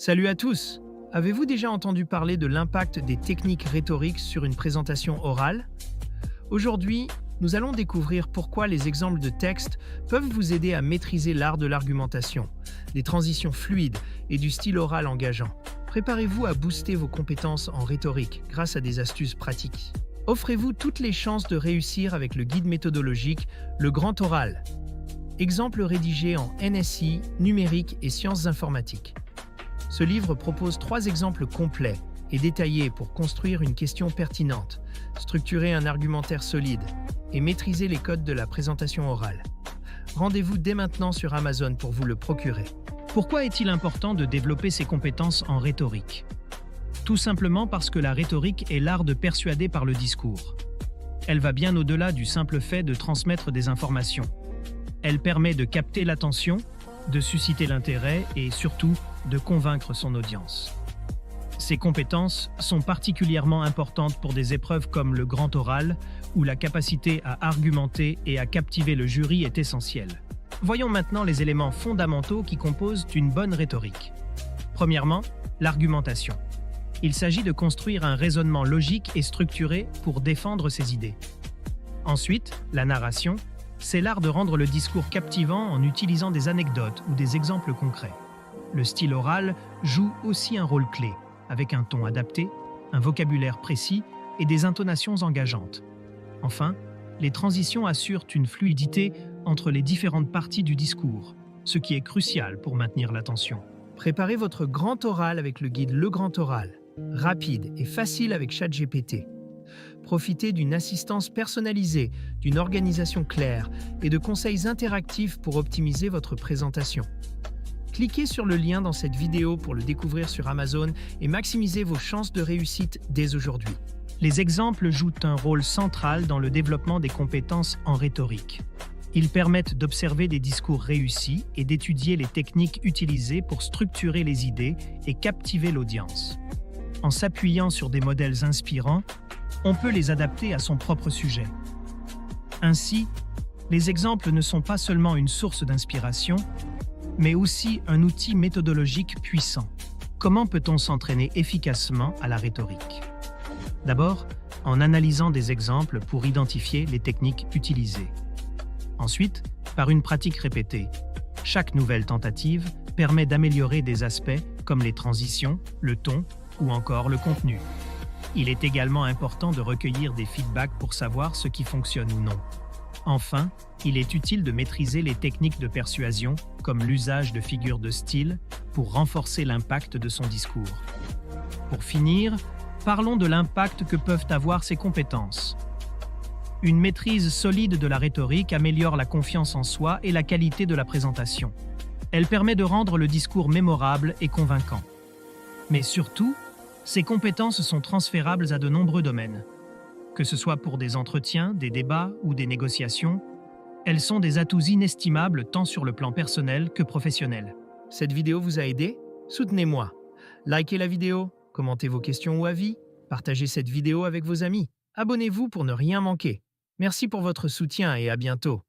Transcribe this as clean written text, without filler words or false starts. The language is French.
Salut à tous! Avez-vous déjà entendu parler de l'impact des techniques rhétoriques sur une présentation orale? Aujourd'hui, nous allons découvrir pourquoi les exemples de texte peuvent vous aider à maîtriser l'art de l'argumentation, des transitions fluides et du style oral engageant. Préparez-vous à booster vos compétences en rhétorique grâce à des astuces pratiques. Offrez-vous toutes les chances de réussir avec le guide méthodologique Le Grand Oral. Exemple rédigé en NSI, numérique et sciences informatiques. Ce livre propose 3 exemples complets et détaillés pour construire une question pertinente, structurer un argumentaire solide et maîtriser les codes de la présentation orale. Rendez-vous dès maintenant sur Amazon pour vous le procurer. Pourquoi est-il important de développer ses compétences en rhétorique? Tout simplement parce que la rhétorique est l'art de persuader par le discours. Elle va bien au-delà du simple fait de transmettre des informations. Elle permet de capter l'attention, de susciter l'intérêt et surtout de convaincre son audience. Ces compétences sont particulièrement importantes pour des épreuves comme le grand oral, où la capacité à argumenter et à captiver le jury est essentielle. Voyons maintenant les éléments fondamentaux qui composent une bonne rhétorique. Premièrement, l'argumentation. Il s'agit de construire un raisonnement logique et structuré pour défendre ses idées. Ensuite, la narration. C'est l'art de rendre le discours captivant en utilisant des anecdotes ou des exemples concrets. Le style oral joue aussi un rôle clé, avec un ton adapté, un vocabulaire précis et des intonations engageantes. Enfin, les transitions assurent une fluidité entre les différentes parties du discours, ce qui est crucial pour maintenir l'attention. Préparez votre grand oral avec le guide Le Grand Oral, rapide et facile avec ChatGPT. Profitez d'une assistance personnalisée, d'une organisation claire et de conseils interactifs pour optimiser votre présentation. Cliquez sur le lien dans cette vidéo pour le découvrir sur Amazon et maximisez vos chances de réussite dès aujourd'hui. Les exemples jouent un rôle central dans le développement des compétences en rhétorique. Ils permettent d'observer des discours réussis et d'étudier les techniques utilisées pour structurer les idées et captiver l'audience. En s'appuyant sur des modèles inspirants, on peut les adapter à son propre sujet. Ainsi, les exemples ne sont pas seulement une source d'inspiration, mais aussi un outil méthodologique puissant. Comment peut-on s'entraîner efficacement à la rhétorique? D'abord, en analysant des exemples pour identifier les techniques utilisées. Ensuite, par une pratique répétée. Chaque nouvelle tentative permet d'améliorer des aspects comme les transitions, le ton ou encore le contenu. Il est également important de recueillir des feedbacks pour savoir ce qui fonctionne ou non. Enfin, il est utile de maîtriser les techniques de persuasion, comme l'usage de figures de style, pour renforcer l'impact de son discours. Pour finir, parlons de l'impact que peuvent avoir ces compétences. Une maîtrise solide de la rhétorique améliore la confiance en soi et la qualité de la présentation. Elle permet de rendre le discours mémorable et convaincant. Mais surtout, ces compétences sont transférables à de nombreux domaines. Que ce soit pour des entretiens, des débats ou des négociations, elles sont des atouts inestimables tant sur le plan personnel que professionnel. Cette vidéo vous a aidé? Soutenez-moi. Likez la vidéo, commentez vos questions ou avis, partagez cette vidéo avec vos amis. Abonnez-vous pour ne rien manquer. Merci pour votre soutien et à bientôt.